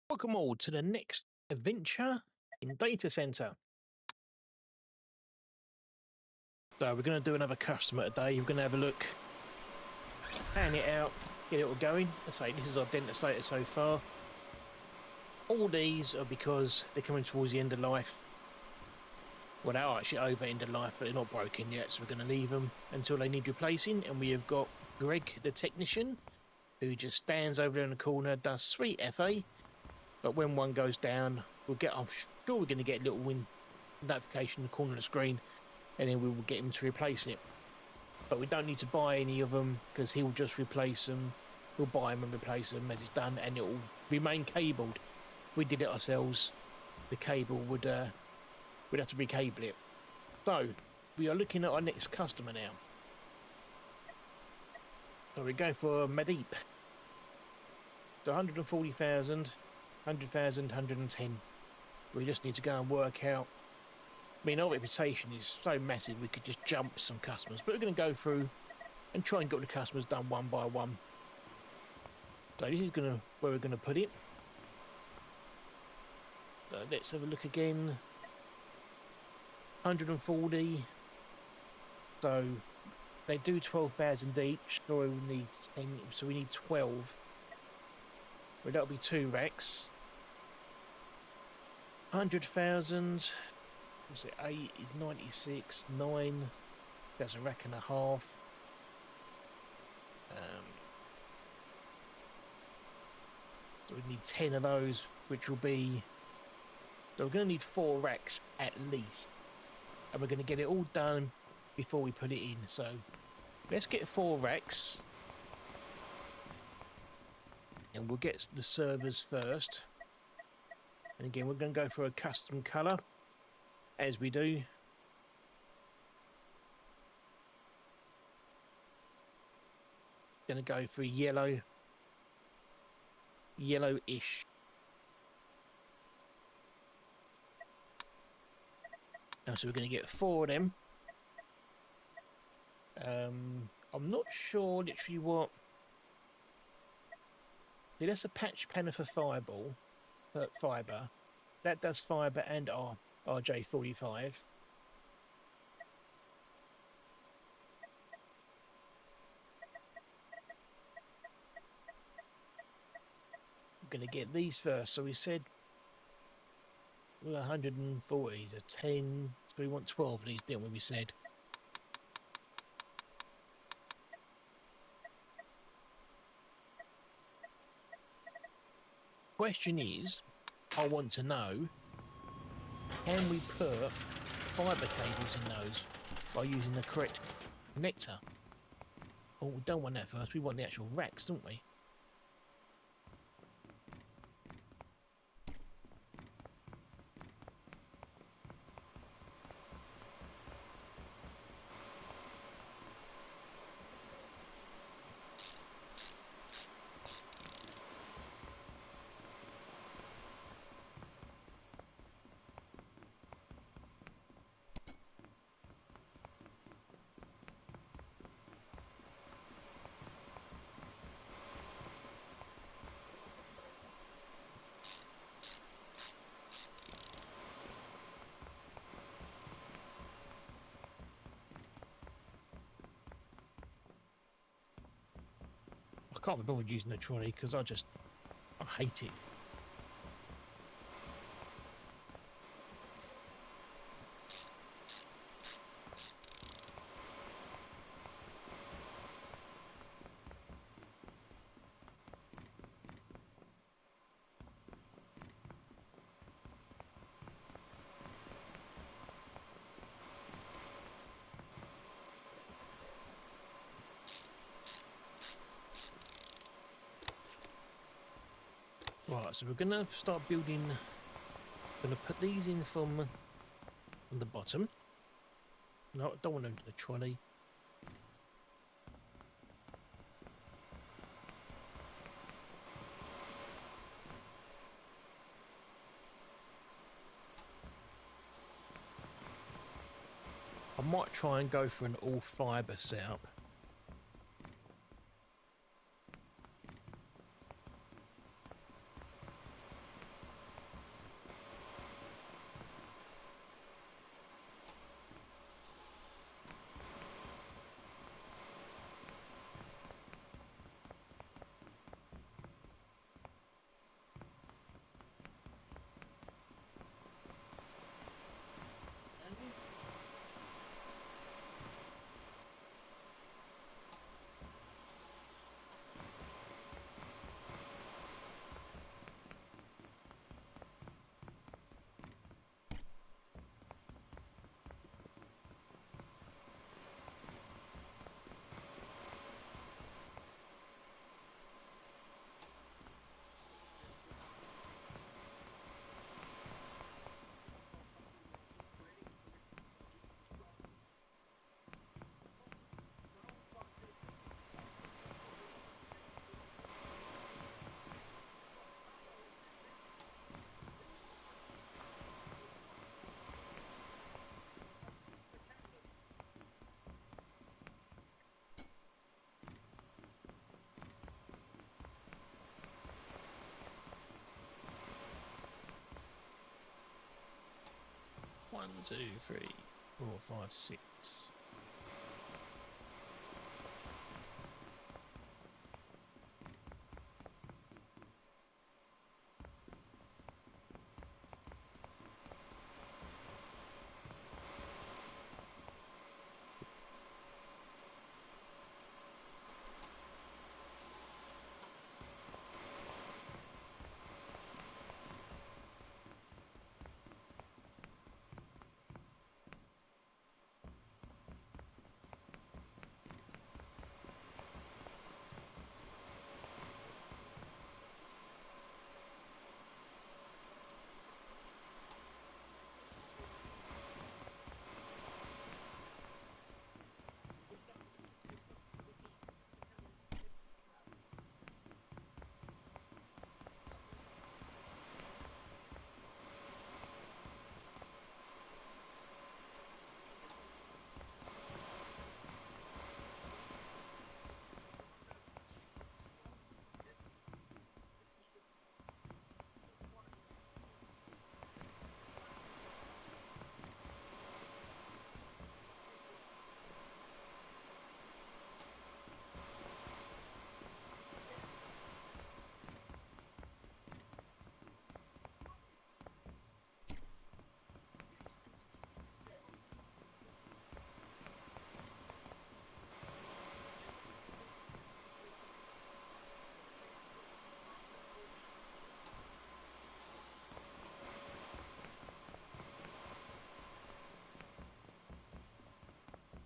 Welcome all to the next adventure in data center. So we're going to do another customer today. We're going to have a look, plan it out, get it all going. I say this is our data center so far. All these are because they're coming towards the end of life. Well, they are actually over end of life, but they're not broken yet, so we're going to leave them until they need replacing. And we have got Greg, the technician, who just stands over there in the corner, does sweet FA. But when one goes down, I'm sure we're going to get a little notification in the corner of the screen, and then we will get him to replace it. But we don't need to buy any of them because he will just replace them. We'll buy them and replace them as it's done, and it will remain cabled. We did it ourselves. The cable we'd have to recable it. So we are looking at our next customer now. So we go for Medip. So 140,000, 100,000, 110. We just need to go and work out. I mean, our reputation is so massive we could just jump some customers, but we're going to go through and try and get the customers done one by one. So this is where we're going to put it. So let's have a look again. 140. So they do 12,000 each. So we need 10. So we need 12. Well, that'll be 2 racks. 100,000. What's it? 8 is 96. 9. That's a rack and a half. So we need 10 of those, which will be. So we're going to need 4 racks at least. And we're going to get it all done before we put it in. So let's get 4 racks. And we'll get the servers first. And again, we're going to go for a custom colour, as we do. Going to go for yellow. Yellowish. So we're going to get 4 of them. I'm not sure literally what. See, that's a patch panel for fibre. That does fibre and RJ45. I'm going to get these first. So we said 140 to 10. So we want 12 of these, didn't we said? Question is, I want to know, can we put fibre cables in those by using the correct connector? Oh, we don't want that first. We want the actual racks, don't we? I can't be bothered using the trolley because I hate it. Right, so we're going to start building. I'm going to put these in from the bottom. No, I don't want them to the trolley. I might try and go for an all fibre setup. 1, 2, 3, 4, 5, 6.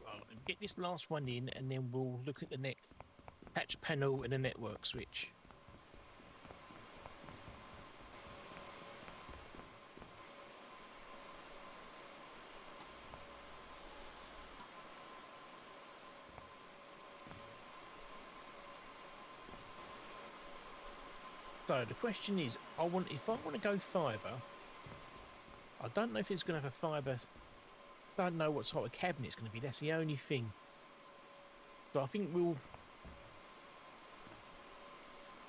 Right, get this last one in, and then we'll look at the net patch panel and the network switch. So the question is, if I want to go fibre, I don't know if it's going to have a fibre. I don't know what sort of cabinet it's going to be. That's the only thing. So I think we'll.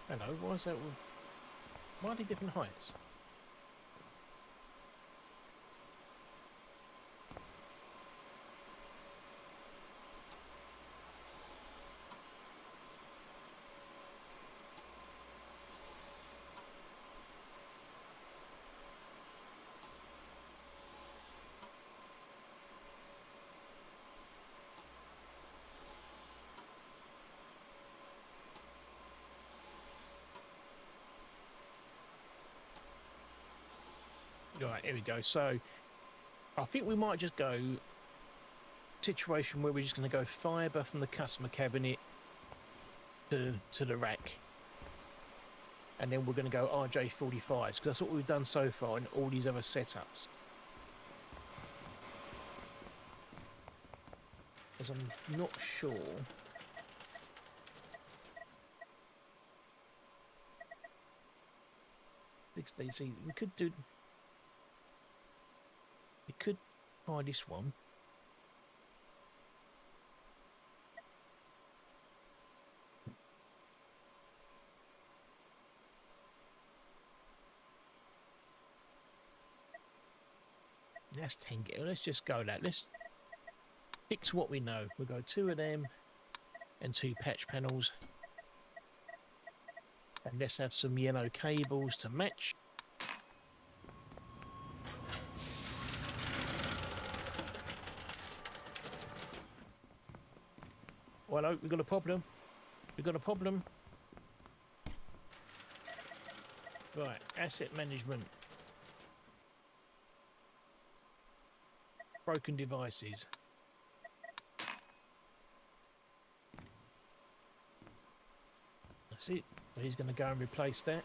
Hello, why is that? Why are they different heights? Right, here we go. So I think we might just go situation where we're just going to go fibre from the customer cabinet to the rack, and then we're going to go RJ45s because that's what we've done so far in all these other setups. As I'm not sure. See, we could try this one. That's 10 gig. Let's just go that. Let's fix what we know. We'll go 2 of them and 2 patch panels. And let's have some yellow cables to match. Well, no, we've got a problem. We've got a problem. Right, asset management. Broken devices. That's it. So he's going to go and replace that.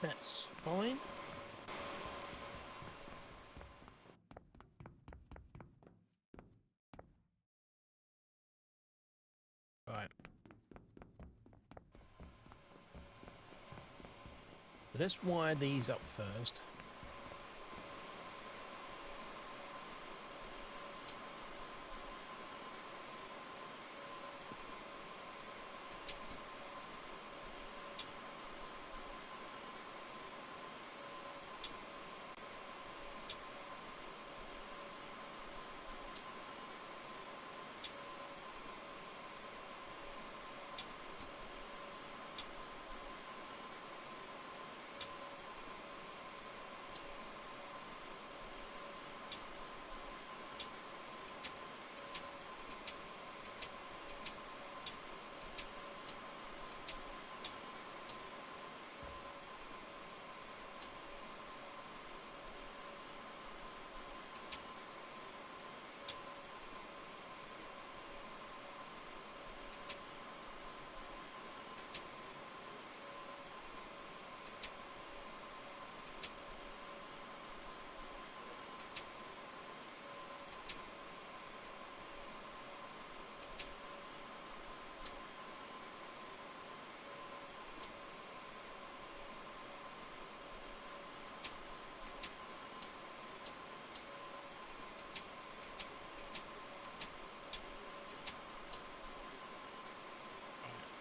That's fine. Right. So let's wire these up first.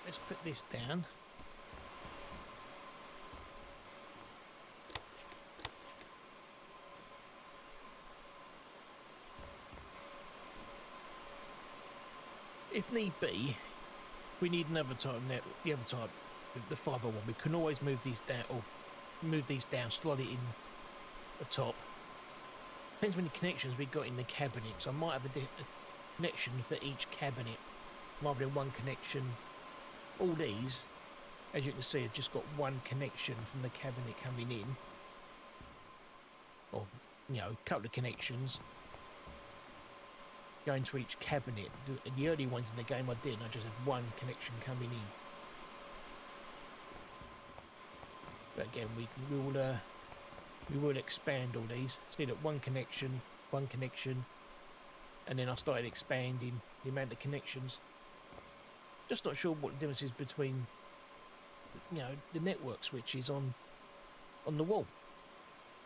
Let's put this down. If need be, we need another type of net. The other type, the fibre one. We can always move these down, or move these down, slide it in the top. Depends how many connections we got in the cabinet. So I might have a connection for each cabinet, rather than one connection. All these, as you can see, have just got one connection from the cabinet coming in, or you know, a couple of connections going to each cabinet. The early ones in the game I didn't. I just had one connection coming in. But again, we will expand all these. See that one connection, and then I started expanding the amount of connections. Just not sure what the difference is between, you know, the network switches on the wall,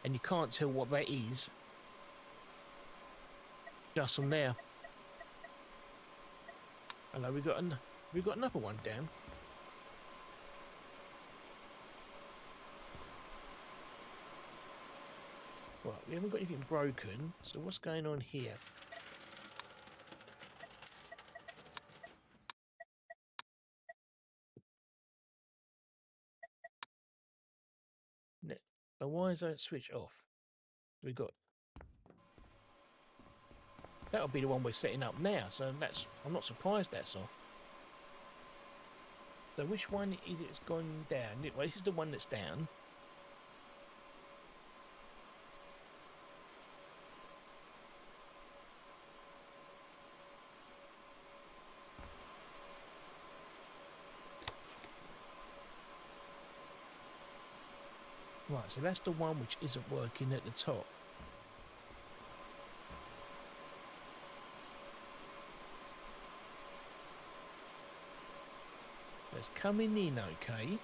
and you can't tell what that is just from there. Hello, we got another one down. Right, we haven't got anything broken. So what's going on here? So why is that switch off? We got that'll be the one we're setting up now. So that's I'm not surprised that's off. So which one is it's gone down? Well, this is the one that's down. Right, so that's the one which isn't working at the top. It's coming in okay.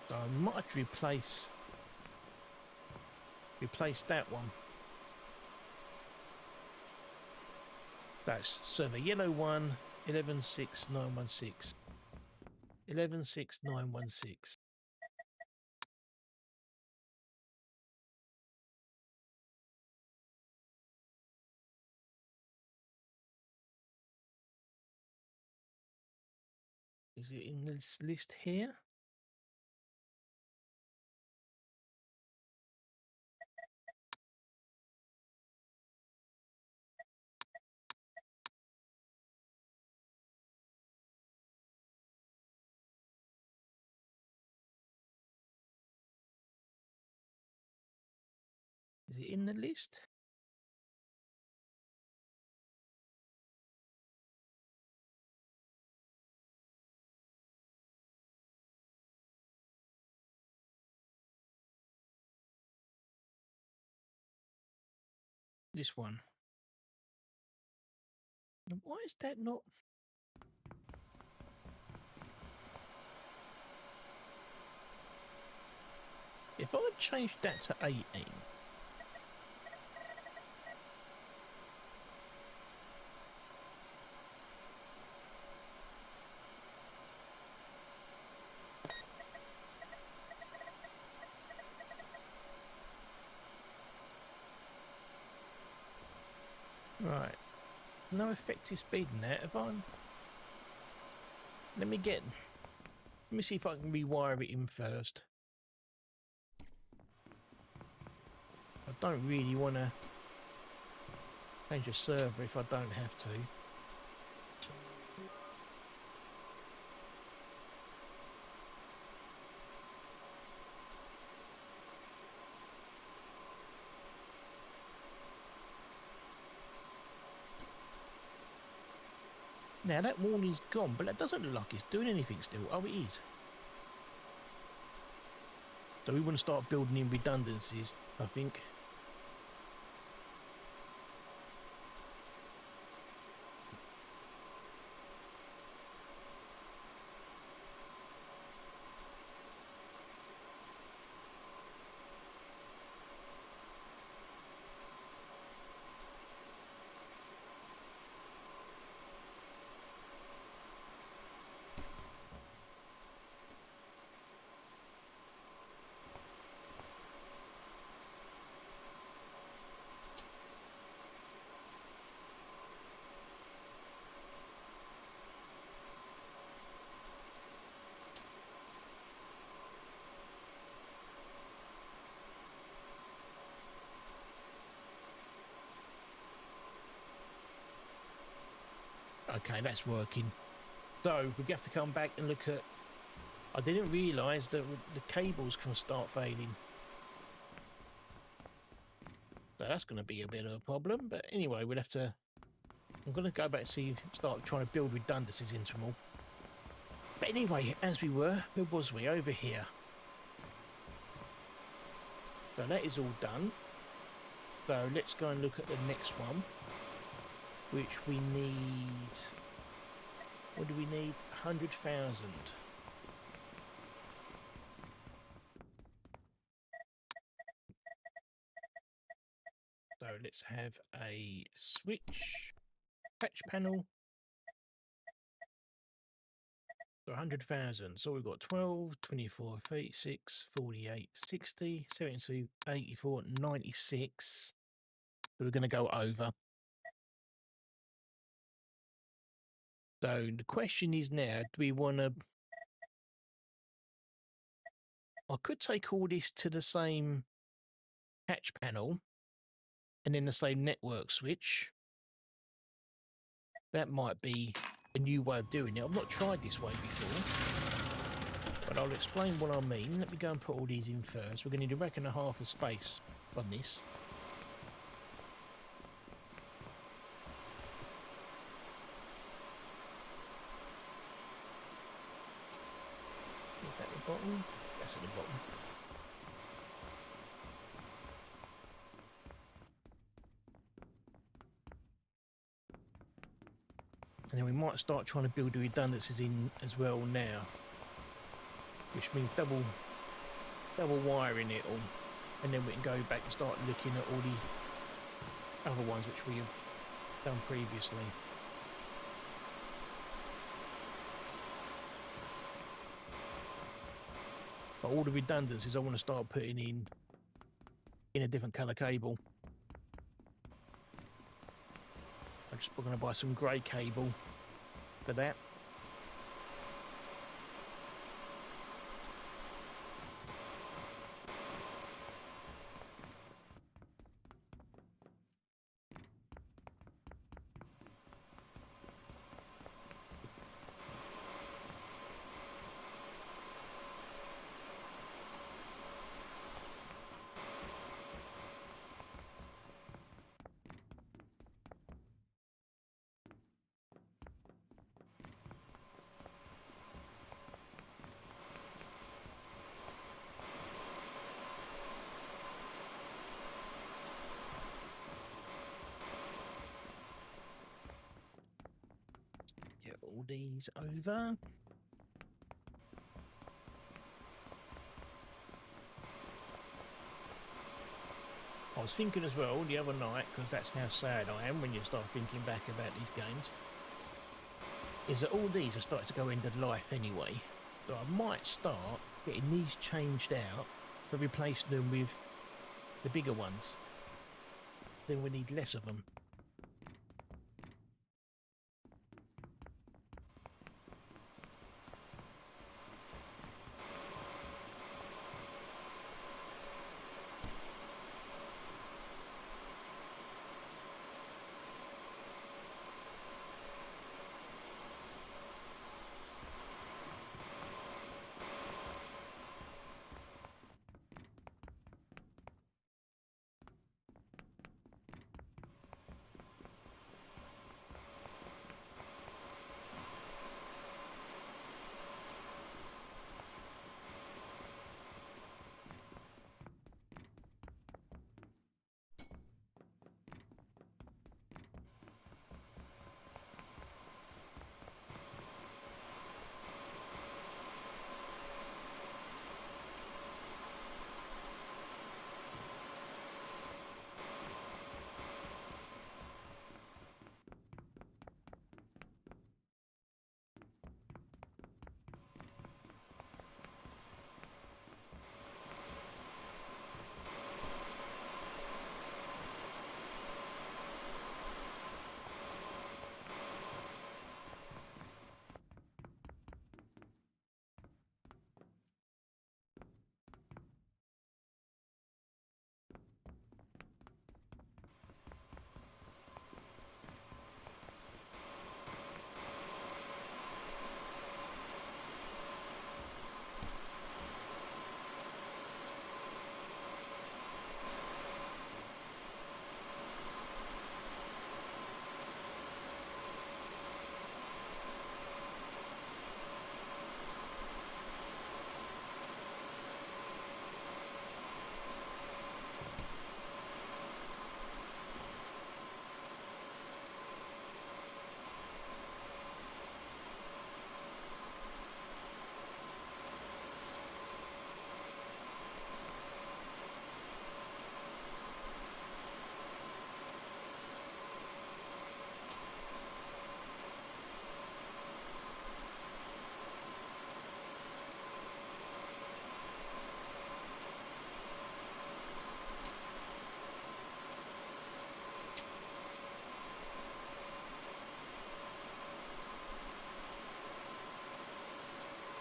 So I might replace that one. That's server yellow 1 116916. 116916. Is it in this list here? Is it in the list? This one. Why is that not? If I change that to 18. Right. No effective speed in that. If I'm... Let me see if I can rewire it in first. I don't really want to change a server if I don't have to. Now that warning's gone, but that doesn't look like it's doing anything still. Oh, it is. So we want to start building in redundancies, I think. Okay, that's working. So we have to come back and look at... I didn't realise that the cables can start failing. So that's going to be a bit of a problem. But anyway, we'll have to... I'm going to go back and see, start trying to build redundancies into them all. But anyway, as we were, where was we? Over here. So that is all done. So let's go and look at the next one, which we need... What do we need? 100,000. So let's have a switch. Patch panel. So 100,000. So we've got 12, 24, 36, 48, 60, 72, 84, 96. So we're going to go over. So the question is now, do we want to... I could take all this to the same patch panel and then the same network switch. That might be a new way of doing it. I've not tried this way before, but I'll explain what I mean. Let me go and put all these in first. We're going to need a rack and a half of space on this. Is that the bottom? That's at the bottom. And then we might start trying to build the redundancies in as well now, which means double wiring it all, and then we can go back and start looking at all the other ones which we have done previously. But all the redundancies I want to start putting in a different colour cable. I'm just going to buy some grey cable for that. All these over. I was thinking as well the other night, because that's how sad I am when you start thinking back about these games, is that all these are starting to go end of life anyway. So I might start getting these changed out, but replacing them with the bigger ones. Then we need less of them.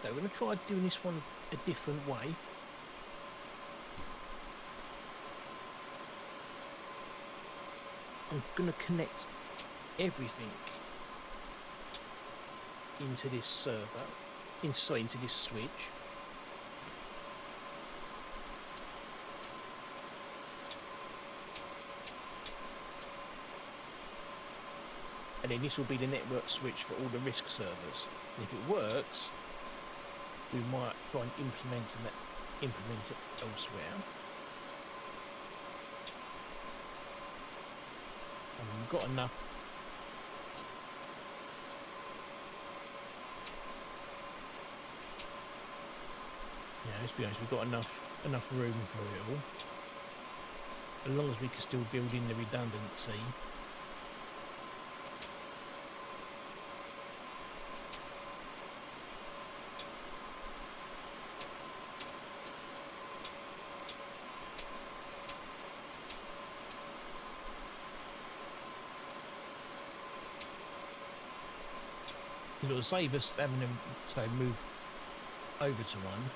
So we're going to try doing this one a different way. I'm going to connect everything into this server, into this switch. And then this will be the network switch for all the risk servers. And if it works, we might try and implement it elsewhere. And we've got enough. Yeah, let's be honest, we've got enough room for it all. As long as we can still build in the redundancy. It'll save us having to move over to one.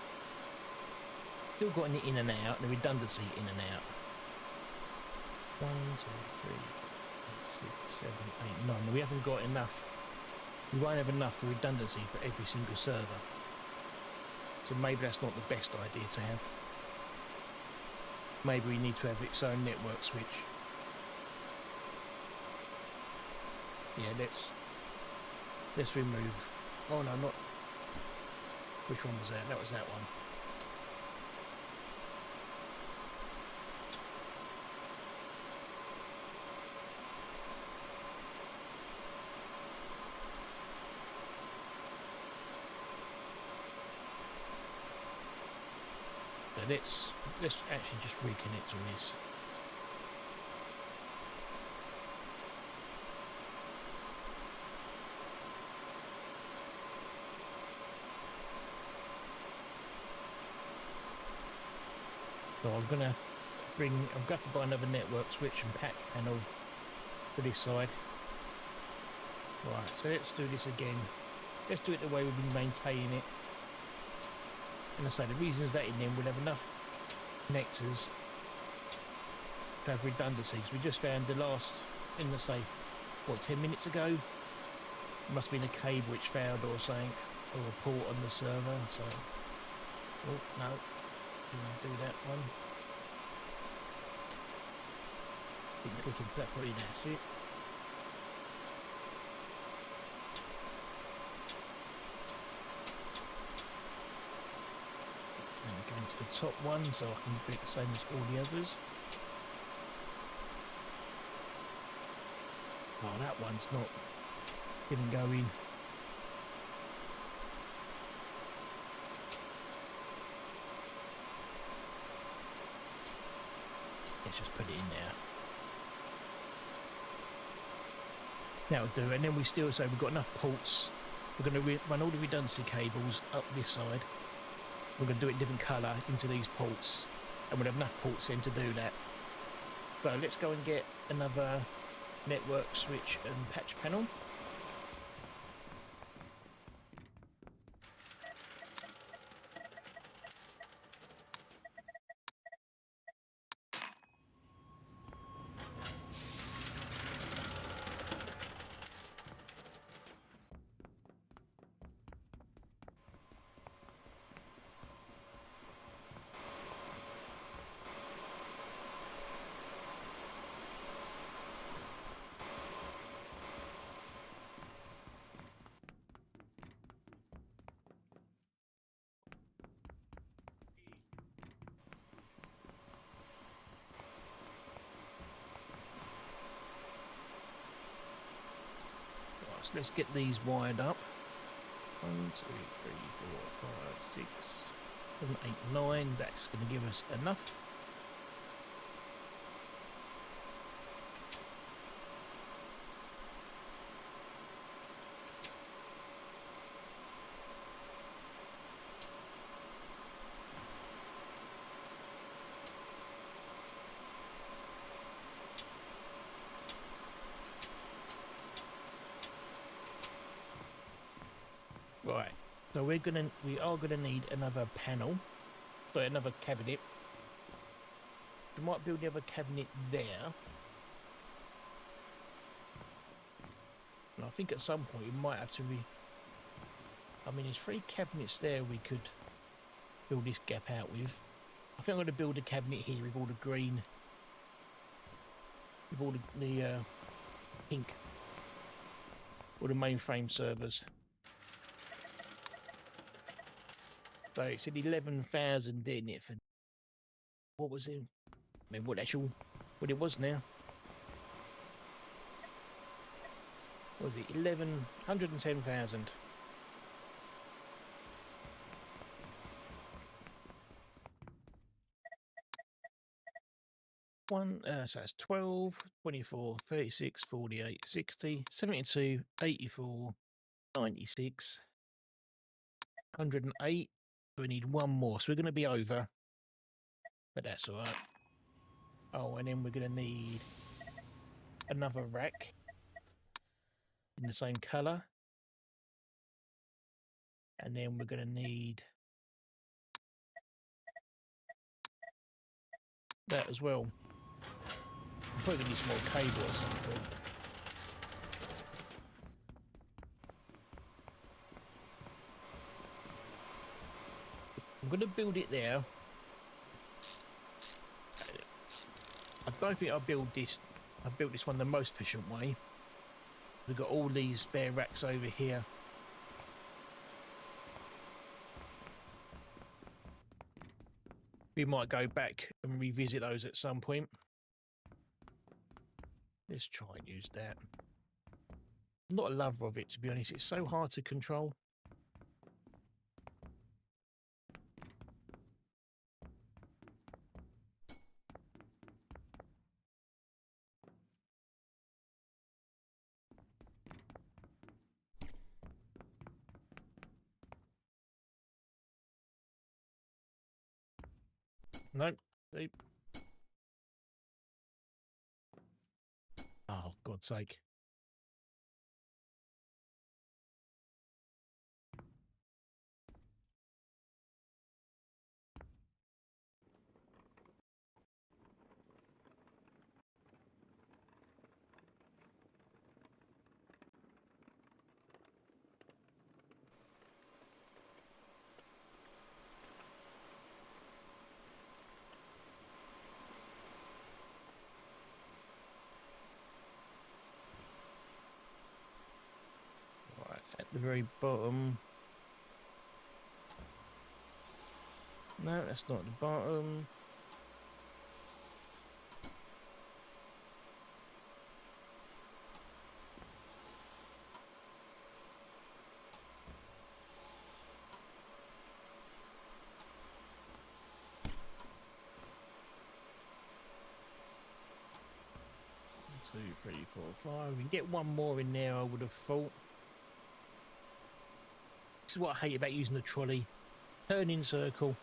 Still got an in and out, and the redundancy in and out. 1, 2, 3, 4, 6, 7, 8, 9. We haven't got enough. We won't have enough for redundancy for every single server. So maybe that's not the best idea to have. Maybe we need to have its own network switch. Yeah, let's remove. Oh no, not. Which one was that? That was that one. let's actually just reconnect on this. So I'm going to buy another network switch and patch panel for this side. Right, so let's do this again. Let's do it the way we've been maintaining it. And I say the reason is that in the end we'll have enough connectors to have redundancy, because we just found the last, in the say, what, 10 minutes ago? It must have been a cable which failed or something, or a port on the server, so... Oh, no. Didn't do that one. Didn't click into that, probably that's it. Go into the top one so I can do it the same as all the others. Oh, that one's not didn't go in. Let's just put it in there. That'll do, and then we still say we've got enough ports. We're going to run all the redundancy cables up this side. We're going to do it in different colour into these ports, and we'll have enough ports in to do that. So let's go and get another network switch and patch panel. So let's get these wired up. 1, 2, 3, 4, 5, 6, 7, 8, 9. That's going to give us enough. Right, so we are gonna need another panel, so another cabinet. We might build the other cabinet there. And I think at some point we might have to I mean, there's 3 cabinets there we could build this gap out with. I think I'm going to build a cabinet here with all the green, with all the pink, all the mainframe servers. So it's at 11,000, didn't it? For what was it? I mean, what it was now? What was it? 110,000. So it's 12, 24, 36, 48, 60, 72, 84, 96, 108. We need one more, so we're going to be over, but that's all right. Oh, and then we're going to need another rack in the same colour, and then we're going to need that as well. I'm probably going to need some more cable at some point. I'm going to build it there. I don't think I built this one the most efficient way. We've got all these spare racks over here. We might go back and revisit those at some point. Let's try and use that. I'm not a lover of it, to be honest. It's so hard to control. Nope. Nope. Oh, God's sake. Right, at the very bottom. No, that's not the bottom. Two, three, four, five. We can get one more in there, I would have thought. This is what I hate about using the trolley. Turn in circle.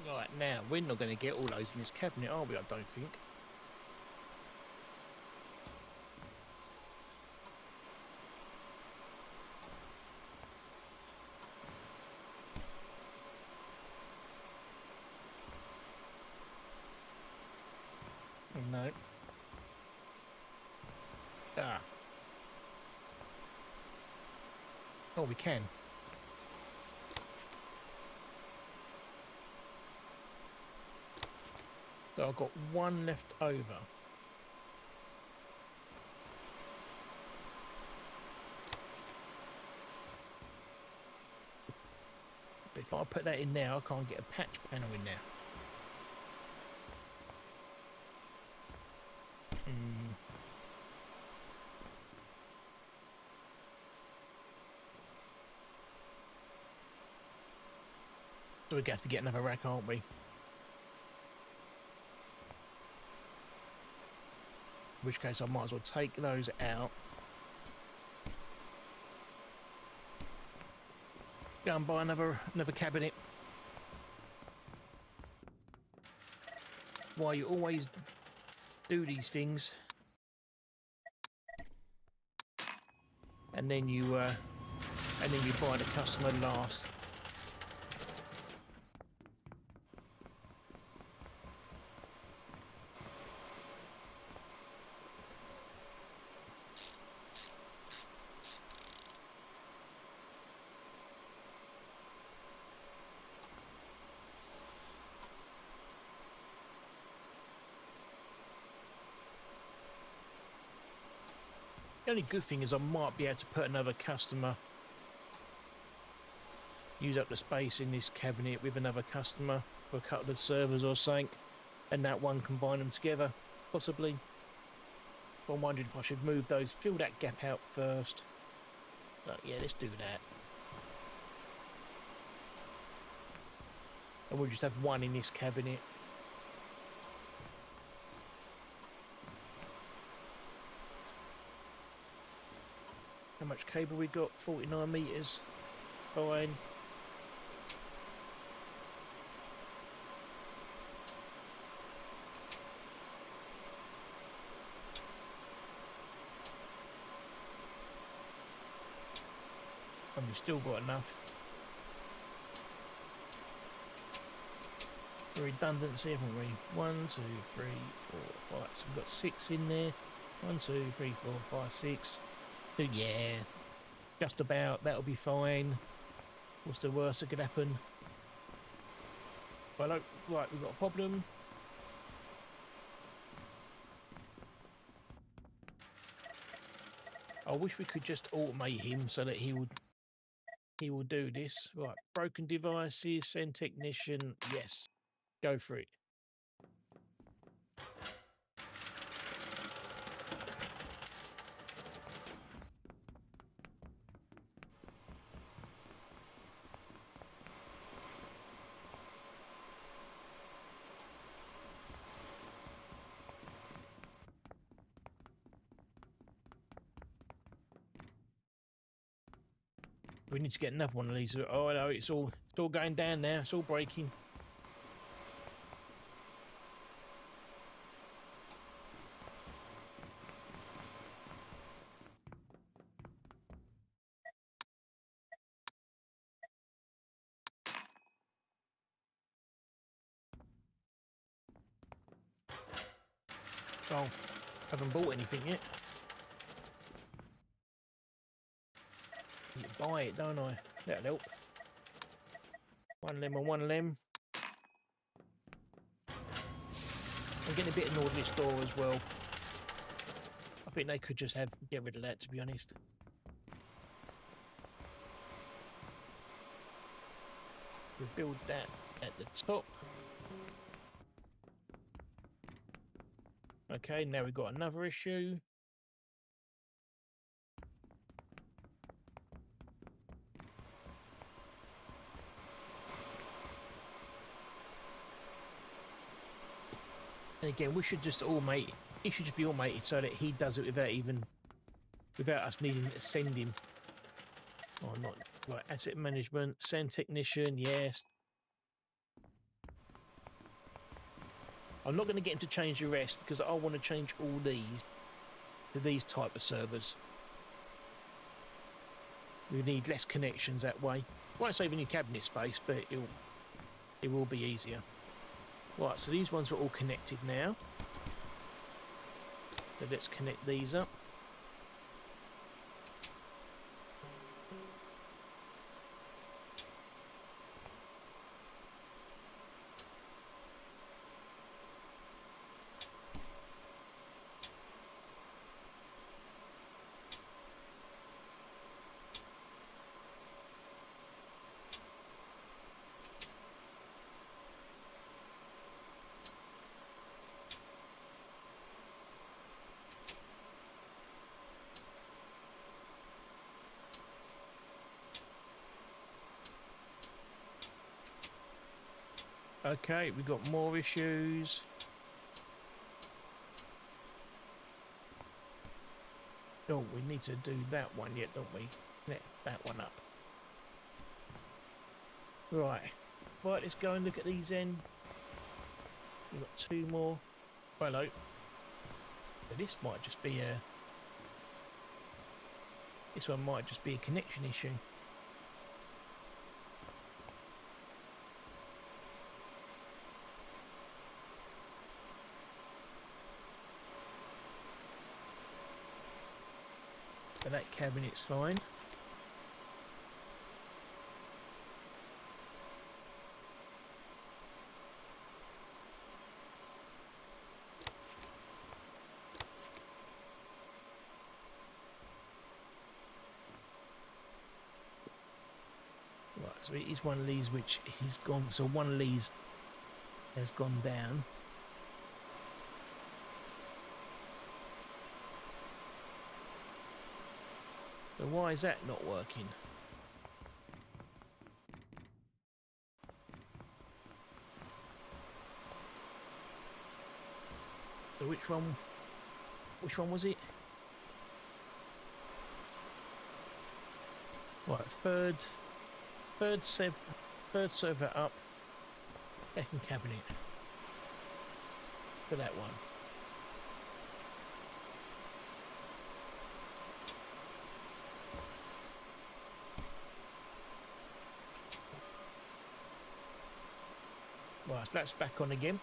Right, now, we're not going to get all those in this cabinet, are we? I don't think. No. Ah. Oh, we can. So I've got one left over. But if I put that in there, I can't get a patch panel in there. So we're going to have to get another rack, aren't we? In which case I might as well take those out. Go and buy another cabinet. Why you always do these things. And then you buy the customer last. The only good thing is I might be able to put another customer, use up the space in this cabinet with another customer for a couple of servers or something, and that one combine them together, possibly. But I'm wondering if I should move those, fill that gap out first. But yeah, let's do that. And we'll just have one in this cabinet. How much cable we got? 49 metres. Fine. I And we've still got enough. Redundancy, haven't we? 1, 2, 3, 4, 5. So we've got 6 in there. 1, 2, 3, 4, 5, 6. So yeah, just about. That'll be fine. What's the worst that could happen? Well, right, we've got a problem. I wish we could just automate him so that he will do this. Right, broken devices, send technician. Yes, go for it. We need to get another one of these. Oh no, it's all going down now. It's all breaking. Oh, haven't bought anything yet. You buy it, don't I? That'll help. One lemon, one lem. I'm getting a bit annoyed with this door as well. I think they could just get rid of that, to be honest. We build that at the top. Okay, now we've got another issue. And again, we should just automate. It should just be automated so that he does it without us needing to send him. Oh, not right. Asset management, send technician. Yes. I'm not going to get him to change the rest because I want to change all these to these type of servers. We need less connections that way. Won't save any cabinet space, but it will be easier. Right, so these ones are all connected now. So let's connect these up. Okay, we've got more issues. Oh, we need to do that one yet, don't we? Connect that one up. Right. Right, let's go and look at these then. We've got 2 more. Hello. But this might just be a... This one might just be a connection issue. But that cabinet's fine. Right, so it is one of these which he's gone. So one of these has gone down. So why is that not working? So which one was it? Right, third server up, second cabinet for that one. Right, so that's back on again.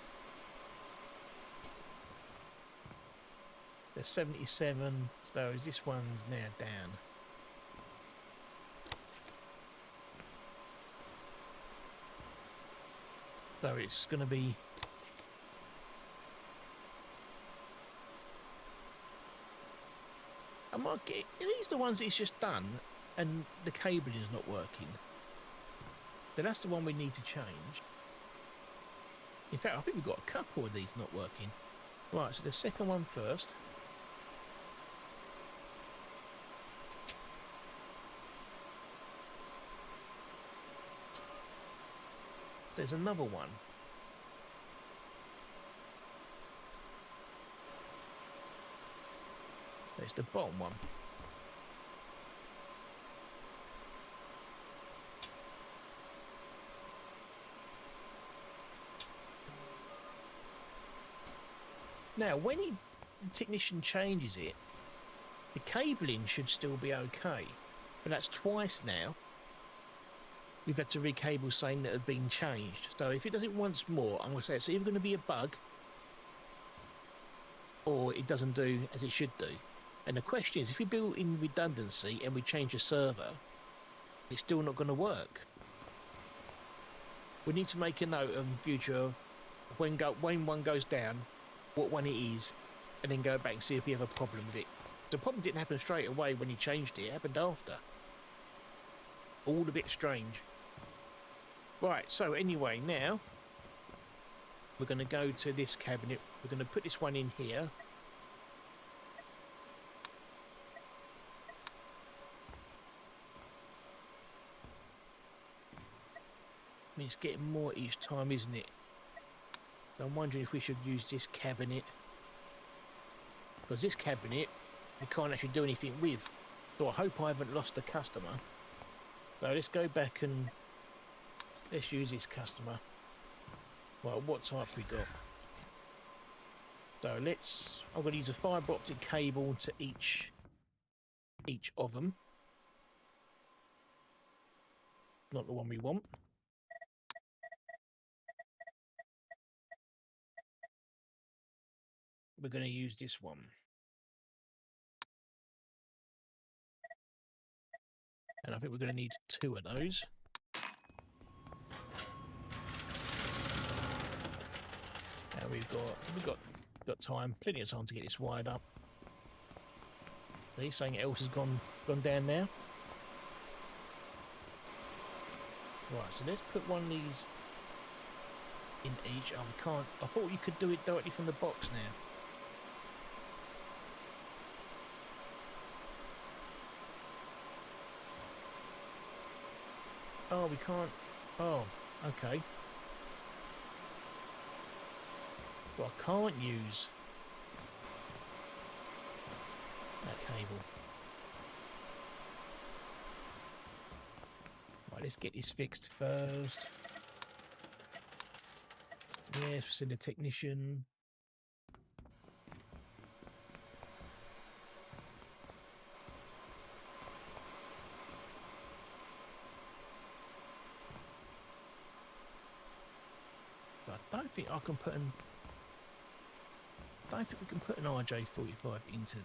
There's 77, so this one's now down. So it's going to be... I might get... Are these the ones that it's just done and the cabling is not working? Then that's the one we need to change. In fact, I think we've got a couple of these not working. Right, so the second one first. There's another one. There's the bottom one. Now, when the technician changes it, the cabling should still be okay. But that's twice now. We've had to recable saying that it had been changed. So if it does it once more, I'm going to say it's either going to be a bug or it doesn't do as it should do. And the question is, if we build in redundancy and we change the server, it's still not going to work. We need to make a note in future of when one goes down, what one it is, and then go back and see if we have a problem with it. The problem didn't happen straight away when you changed it, it happened after. All a bit strange. Right, so anyway, now we're going to go to this cabinet. We're going to put this one in here. I mean, it's getting more each time, isn't it? So I'm wondering if we should use this cabinet. Because this cabinet, we can't actually do anything with. So I hope I haven't lost the customer. So let's go back and let's use this customer. Well, what type we got? So I'm going to use a fibre optic cable to each of them. Not the one we want. We're going to use this one. And I think we're going to need 2 of those. And we've got time, plenty of time to get this wired up. See, something else has gone down now. Right, so let's put one of these in each. Oh, we can't. I thought you could do it directly from the box now. Oh, we can't. Oh, okay. So I can't use that cable. Right, let's get this fixed first. Yes, send a technician. I don't think I can put an... I don't think we can put an RJ45 into...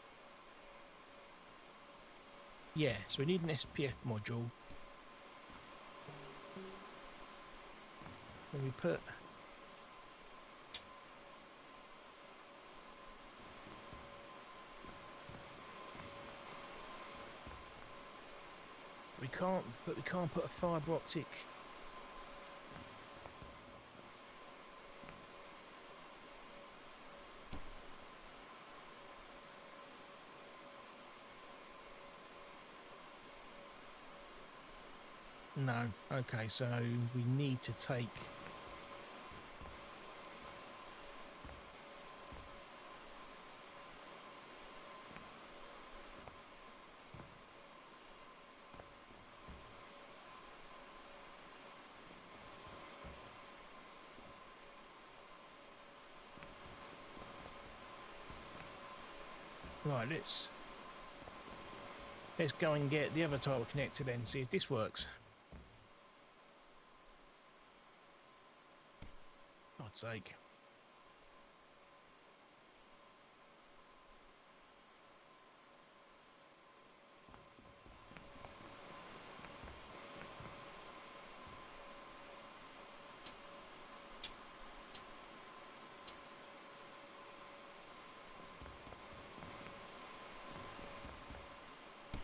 Yeah, so we need an SPF module. And we put... We can't put a fibre optic... No. Okay, so we need to take... Right, let's go and get the other type of connector then, see if this works. God's sake.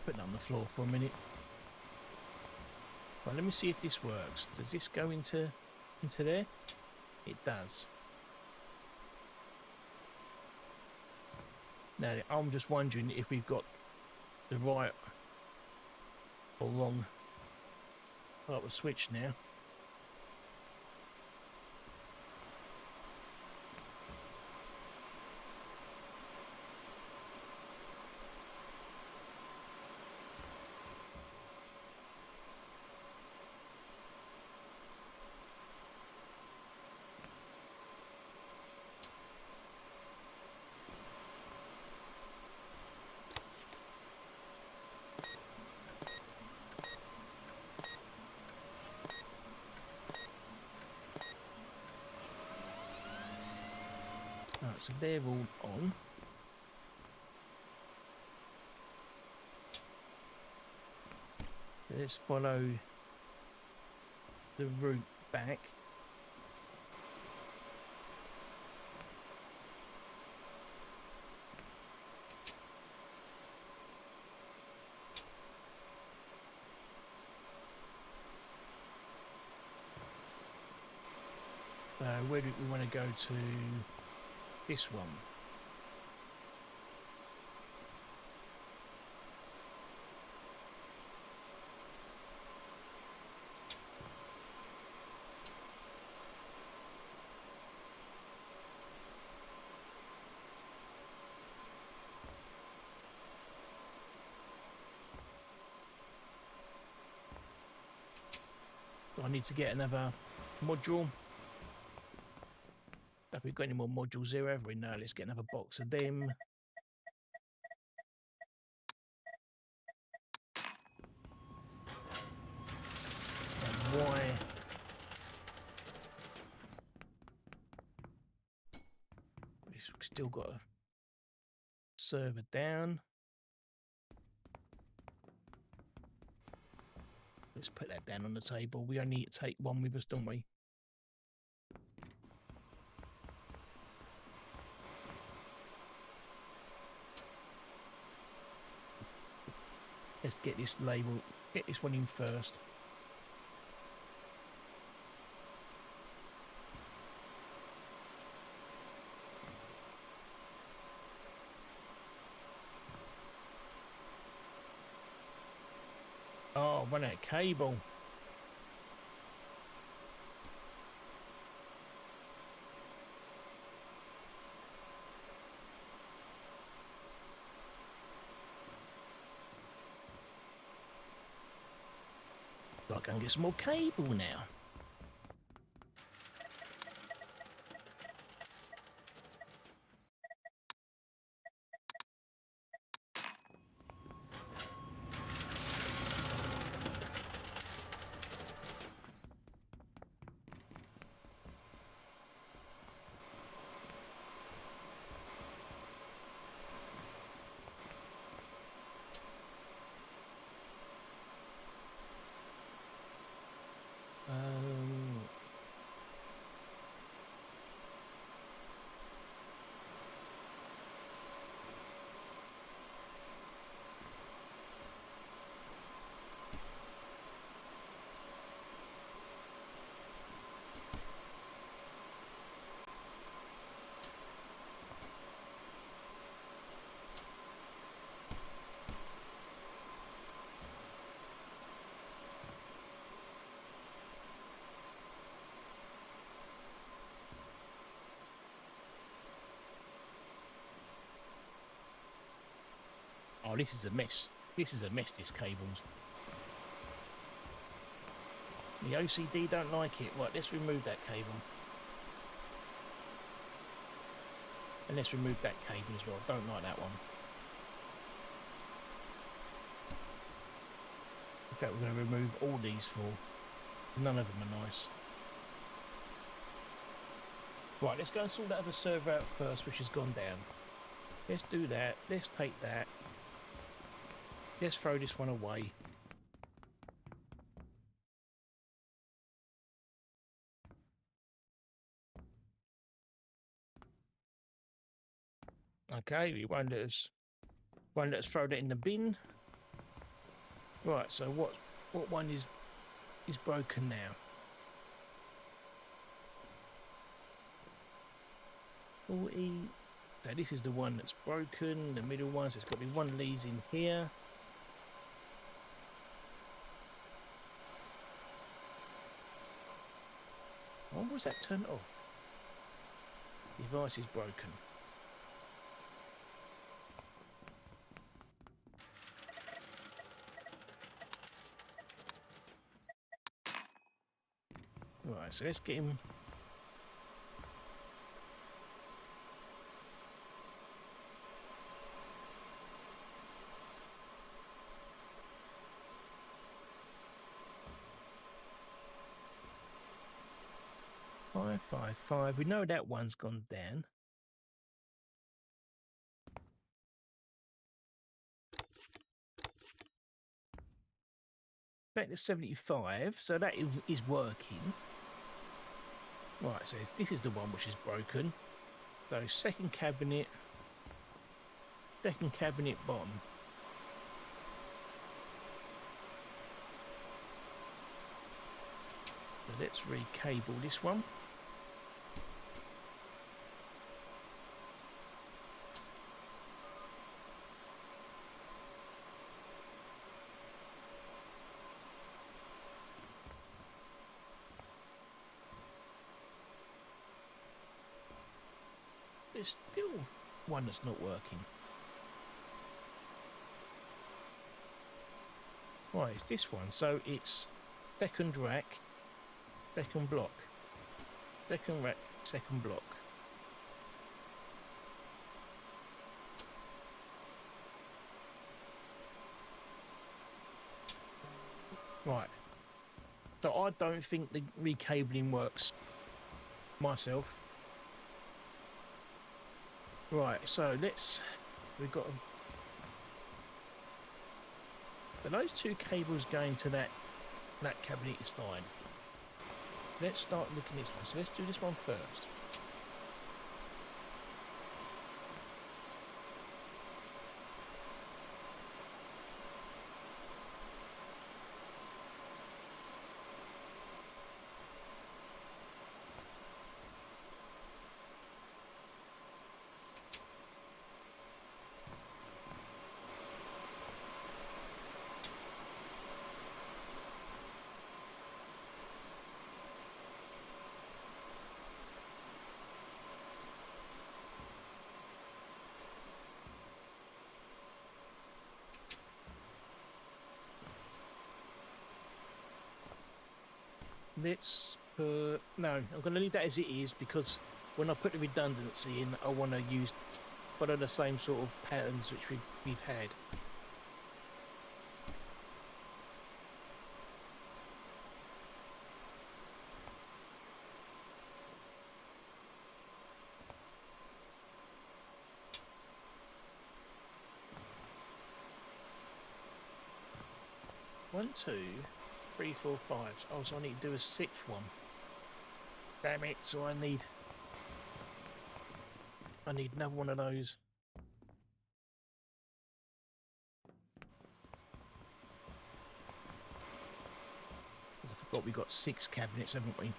Put it on the floor for a minute. Right, let me see if this works. Does this go into there? It does. Now, I'm just wondering if we've got the right or wrong type of switch now. Right, so they're all on. Let's follow the route back. Where do we want to go to? This one. I need to get another module. Have we got any more modules here? Have we? No, let's get another box of them. And why? We've still got a server down. Let's put that down on the table. We only need to take one with us, don't we? Let's get this label, get this one in first. Oh, run out of cable. I can get some more cable now. Oh, this is a mess. This is a mess, this cables. The OCD don't like it. Right, let's remove that cable. And let's remove that cable as well. Don't like that one. In fact, we're going to remove all these four. None of them are nice. Right, let's go and sort that other server out first, which has gone down. Let's do that. Let's take that. Let's throw this one away. Okay, it won't let us throw that in the bin. Right, so what one is broken now? 40. So this is the one that's broken, the middle one, so it's got to be one of these in here. Why was that turned off? Device is broken. Right, so let's get him. Five. We know that one's gone down. Back to 75, so that is working. Right, so this is the one which is broken. So second cabinet bottom. So let's recable this one. There's still one that's not working. Right, it's this one. So it's second rack, second block. Second rack, second block. Right. So I don't think the recabling works myself. Right, so we've got but those two cables going to that cabinet is fine. Let's start looking at this one. So let's do this one first. Let's put... No, I'm going to leave that as it is because when I put the redundancy in, I want to use one of the same sort of patterns which we've had. One, two, 3, 4, 5. Oh, so I need to do a sixth one. Damn it! So I need another one of those. I forgot we got 6 cabinets, haven't we?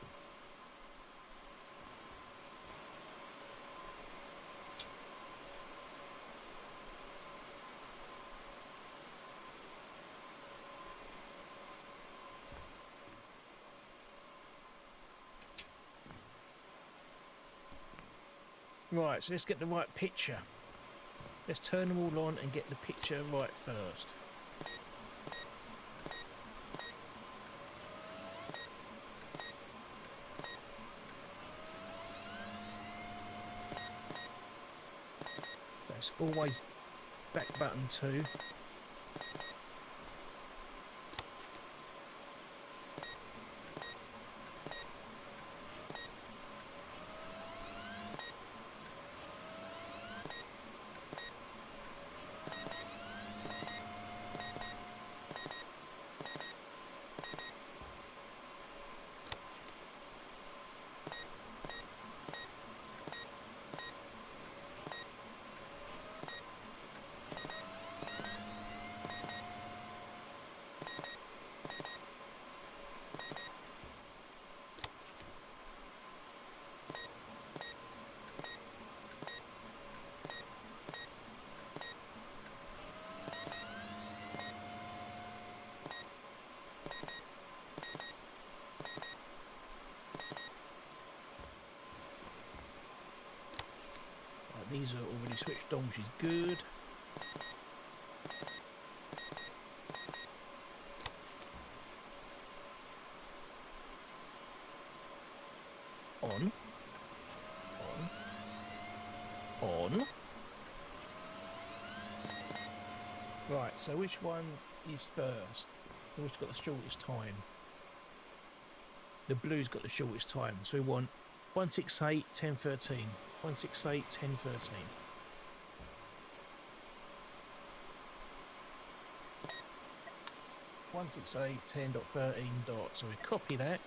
Right, so let's get the right picture. Let's turn them all on and get the picture right first. That's always back button 2. these are already switched on, which is good. On. On. Right, so which one is first? Which got the shortest time? The blue's got the shortest time, so we want 168, 10, 13. 168, 10, 13. One six eight 10.13. So we copy that.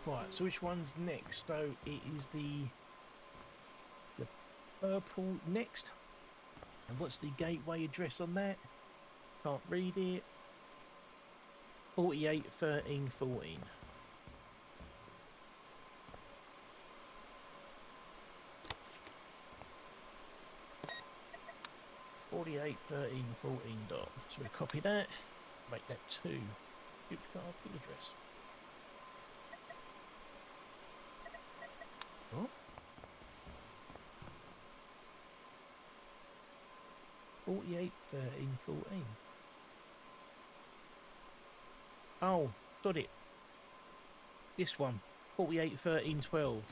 Right, so which one's next? So it is the purple next. And what's the gateway address on that? Can't read it. 48 13 14. dot. So we copy that, make that 2. Duplicate IP address. What? 48 13 14. Oh, got it. This one. 48 13 12.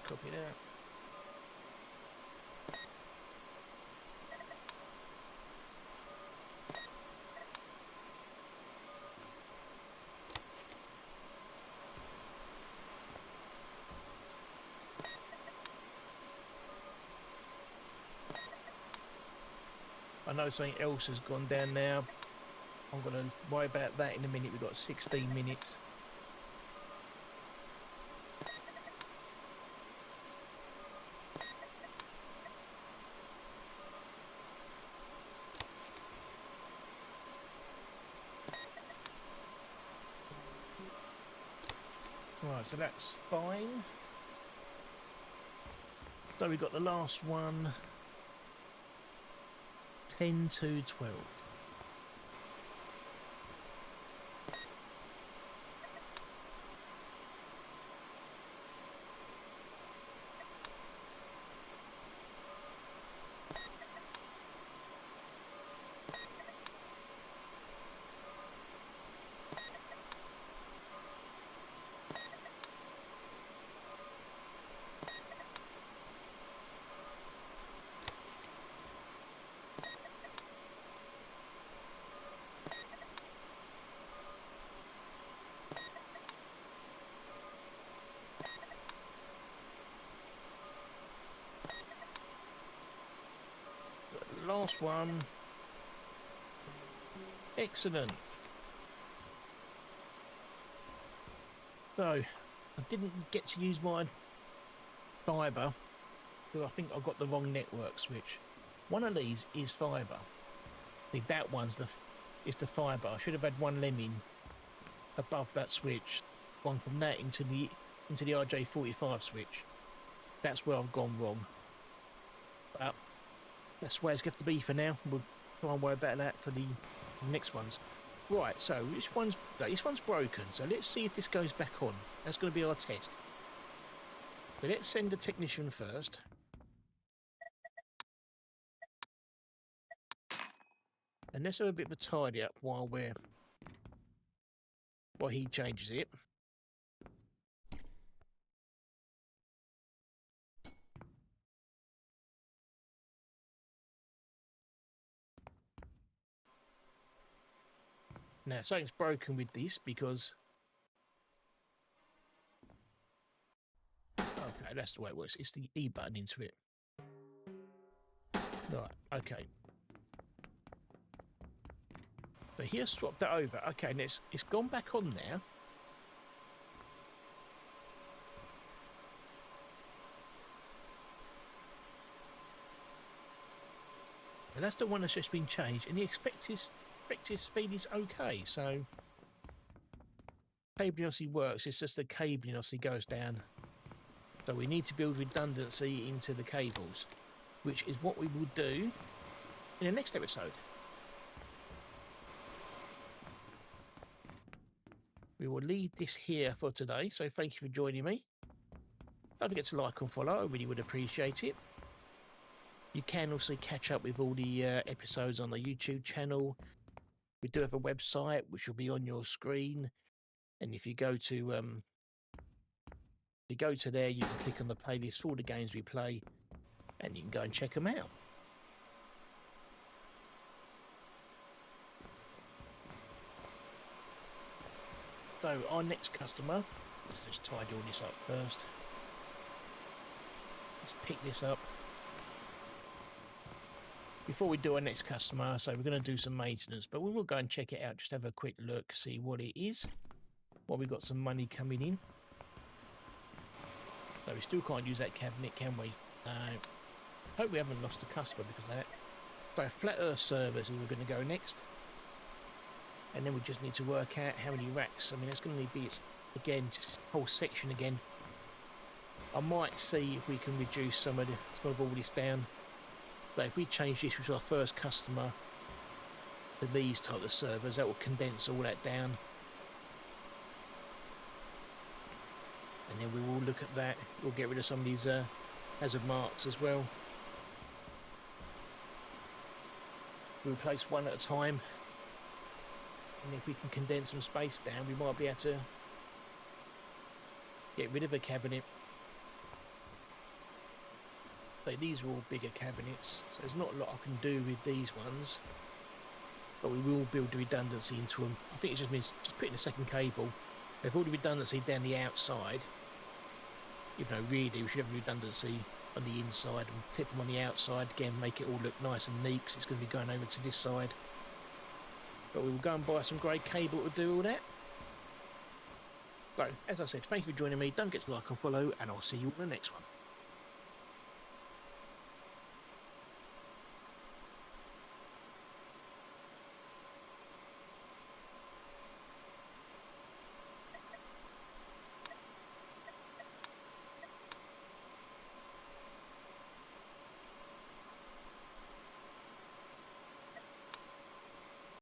Copy that. I know something else has gone down now. I'm going to worry about that in a minute. We've got 16 minutes. Right, so that's fine. So we've got the last one. 10 to 12. Last one. Excellent. So, I didn't get to use my fibre because I think I got the wrong network switch. One of these is fibre. I think that one's is the fibre. I should have had one lemming above that switch. One from that into the RJ45 switch. That's where I've gone wrong. But that's where it's going to be for now. We'll try and worry about that for the next ones. Right, so this one's broken, so let's see if this goes back on. That's going to be our test. So let's send a technician first. And let's have a bit of a tidy up while he changes it. Now, something's broken with this because... Okay, that's the way it works. It's the E button into it. Right, okay. So here's swapped that over. Okay, and it's gone back on now. And that's the one that's just been changed, and the expected speed is okay. So cabling obviously works. It's just the cabling obviously goes down. So we need to build redundancy into the cables, which is what we will do in the next episode. We will leave this here for today. So thank you for joining me. Don't forget to like and follow. I really would appreciate it. You can also catch up with all the episodes on the YouTube channel. We do have a website which will be on your screen, and if you go to there, you can click on the playlist for all the games we play, and you can go and check them out. So our next customer, let's just tidy all this up first. Let's pick this up. Before we do our next customer, so we're going to do some maintenance, but we will go and check it out, just have a quick look, see what it is. Well, we've got some money coming in. So we still can't use that cabinet, can we? Hope we haven't lost a customer because of that. So flat earth servers, we're going to go next. And then we just need to work out how many racks. I mean, it's going to be, again, just a whole section again. I might see if we can reduce some of all this down. So if we change this with our first customer to these type of servers, that will condense all that down. And then we will look at that. We'll get rid of some of these hazard marks as well. We'll place one at a time. And if we can condense some space down, we might be able to get rid of a cabinet. So these are all bigger cabinets, so there's not a lot I can do with these ones, but we will build the redundancy into them. I think it just means just putting a second cable. They've all the redundancy down the outside, even though really we should have redundancy on the inside and clip them on the outside, again make it all look nice and neat because it's going to be going over to this side. But we will go and buy some grey cable to do all that. So, as I said, thank you for joining me. Don't forget to like and follow, and I'll see you in the next one.